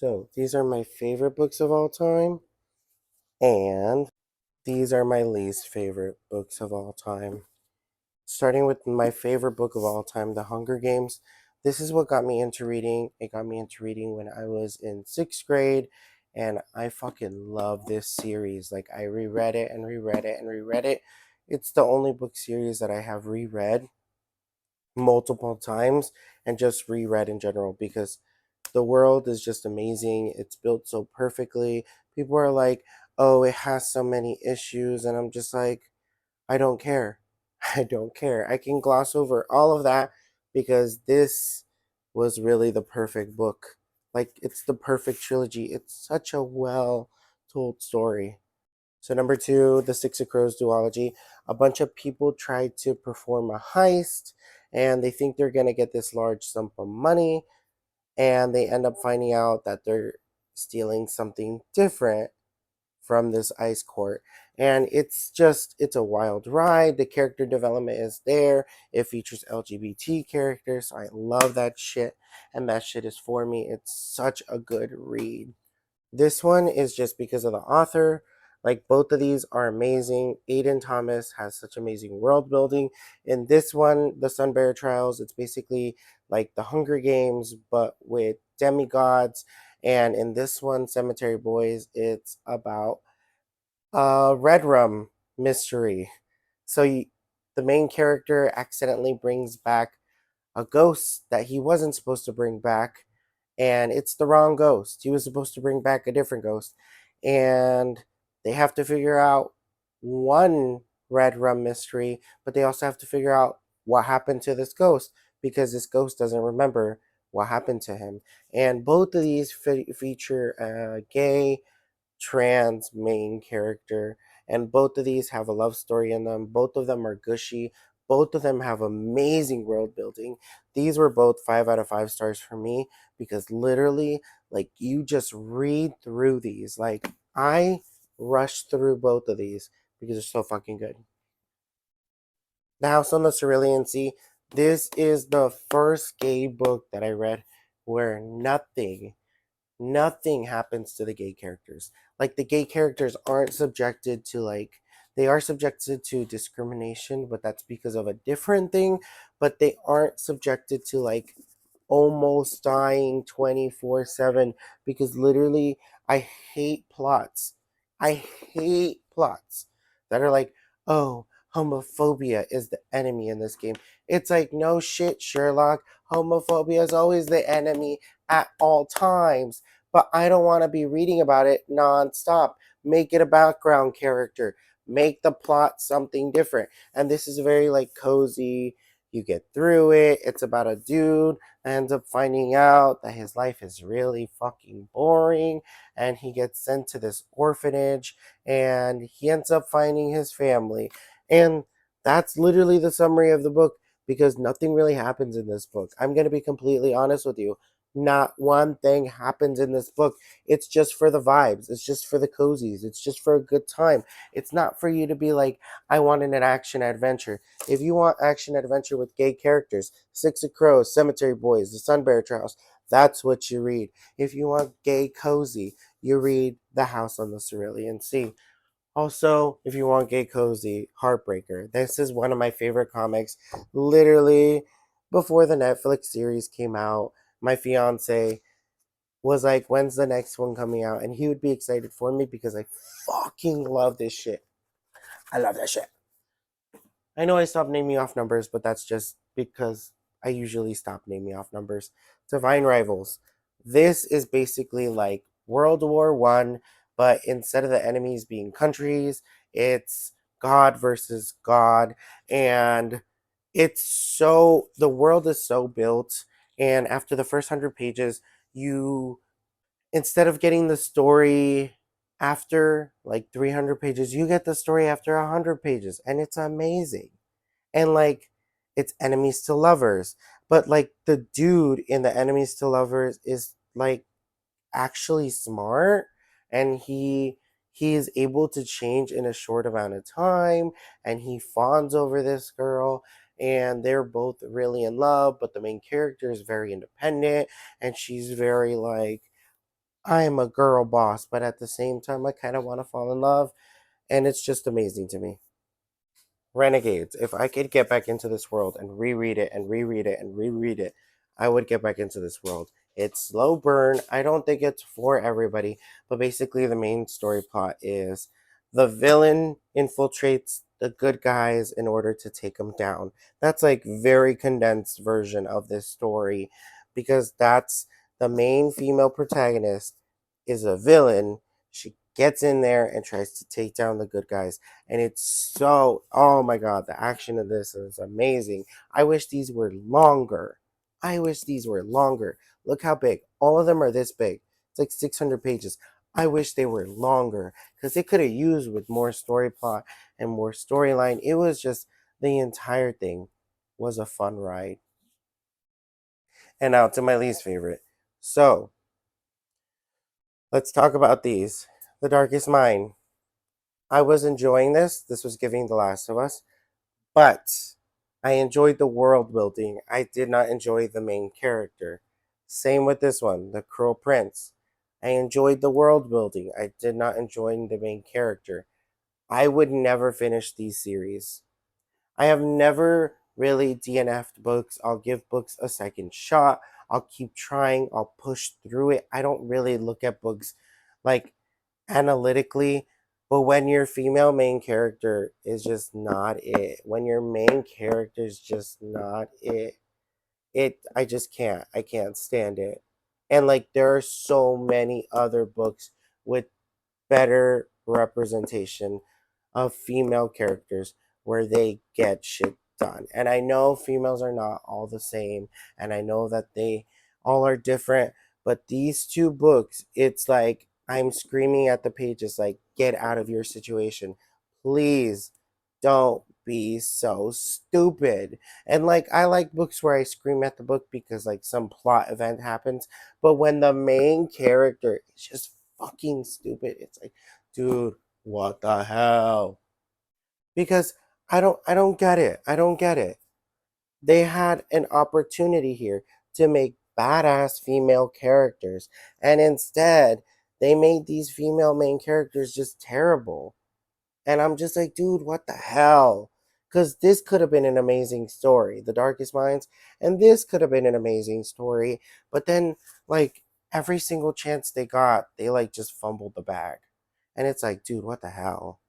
So these are my favorite books of all time, and these are my least favorite books of all time. Starting with my favorite book of all time, The Hunger Games. This is what got me into reading. It got me into reading when I was in sixth grade, and I fucking love this series. Like, I reread it and reread it and reread it. It's the only book series that I have reread multiple times and just reread in general because the world is just amazing. It's built so perfectly. People are like, oh, it has so many issues. And I'm just like, I don't care. I don't care. I can gloss over all of that because this was really the perfect book. Like, it's the perfect trilogy. It's such a well told story. So, number two, the Six of Crows duology. A bunch of people try to perform a heist and they think they're going to get this large sum of money, and they end up finding out that they're stealing something different from this ice court. And it's a wild ride. The character development is there. It features LGBT characters, so I love that shit, and that shit is for me. It's such a good read. This one is just because of the author. Like, both of these are amazing. Aiden Thomas has such amazing world building. In this one, the Sunbear Trials, it's basically like the Hunger Games, but with demigods. And in this one, Cemetery Boys, it's about a red rum mystery. So the main character accidentally brings back a ghost that he wasn't supposed to bring back, and it's the wrong ghost. He was supposed to bring back a different ghost, and they have to figure out one red rum mystery, but they also have to figure out what happened to this ghost because this ghost doesn't remember what happened to him. And both of these feature a gay trans main character, and both of these have a love story in them. Both of them are gushy. Both of them have amazing world building. These were both 5 out of 5 stars for me because literally, like, you just read through these. Like, I rushed through both of these because they're so fucking good. The House on the Cerulean Sea. This is the first gay book that I read where nothing happens to the gay characters. Like, the gay characters aren't subjected to, like, they are subjected to discrimination, but that's because of a different thing. But they aren't subjected to, like, almost dying 24/7 because literally I hate plots. I hate plots that are like, oh, homophobia is the enemy in this game. It's like, no shit, Sherlock. Homophobia is always the enemy at all times. But I don't want to be reading about it nonstop. Make it a background character. Make the plot something different. And this is very like cozy. You get through it. It's about a dude ends up finding out that his life is really fucking boring, and he gets sent to this orphanage and he ends up finding his family. And that's literally the summary of the book because nothing really happens in this book. I'm going to be completely honest with you. Not one thing happens in this book. It's just for the vibes. It's just for the cozies. It's just for a good time. It's not for you to be like, I want an action adventure. If you want action adventure with gay characters, Six of Crows, Cemetery Boys, The Sunbear Trials, that's what you read. If you want gay cozy, you read The House on the Cerulean Sea. Also, if you want gay cozy, Heartbreaker. This is one of my favorite comics. Literally, before the Netflix series came out, my fiance was like, when's the next one coming out? And he would be excited for me because I fucking love this shit. I love that shit. I know I stopped naming off numbers, but that's just because I usually stop naming off numbers. Divine Rivals. This is basically like World War One, but instead of the enemies being countries, it's God versus God, and it's so the world is so built. And after the first 100 pages, you instead of getting the story after like 300 pages, you get the story after 100 pages, and it's amazing. And like, it's enemies to lovers, but like the dude in the enemies to lovers is like actually smart, and he is able to change in a short amount of time, and he fawns over this girl, and they're both really in love, but the main character is very independent, and she's very like, I am a girl boss, but at the same time, I kind of want to fall in love, and it's just amazing to me. Renegades. If I could get back into this world and reread it and reread it and reread it, I would get back into this world. It's slow burn. I don't think it's for everybody, but basically the main story plot is the villain infiltrates the good guys in order to take them down. That's like very condensed version of this story because that's the main female protagonist is a villain. She gets in there and tries to take down the good guys, and it's so, oh my god, the action of this is amazing. I wish these were longer. I wish these were longer. Look how big. All of them are this big. It's like 600 pages. I wish they were longer because it could have used with more story plot and more storyline. It was just, the entire thing was a fun ride. And now to my least favorite. So let's talk about these. The Darkest Mind. I was enjoying this. This was giving The Last of Us. But I enjoyed the world building. I did not enjoy the main character. Same with this one, The Cruel Prince. I enjoyed the world building. I did not enjoy the main character. I would never finish these series. I have never really DNF'd books. I'll give books a second shot. I'll keep trying. I'll push through it. I don't really look at books like analytically, but when your female main character is just not it, when your main character is just not it, I just can't. I can't stand it. And like there are so many other books with better representation of female characters where they get shit done. And I know females are not all the same, and I know that they all are different, but these two books, it's like I'm screaming at the pages like, get out of your situation. Please don't be so stupid. And like I like books where I scream at the book because like some plot event happens, but when the main character is just fucking stupid, it's like, dude, what the hell? Because I don't get it. I don't get it. They had an opportunity here to make badass female characters, and instead they made these female main characters just terrible. And I'm just like, dude, what the hell? Because this could have been an amazing story, The Darkest Minds, and this could have been an amazing story. But then, like, every single chance they got, they like just fumbled the bag. And it's like, dude, what the hell?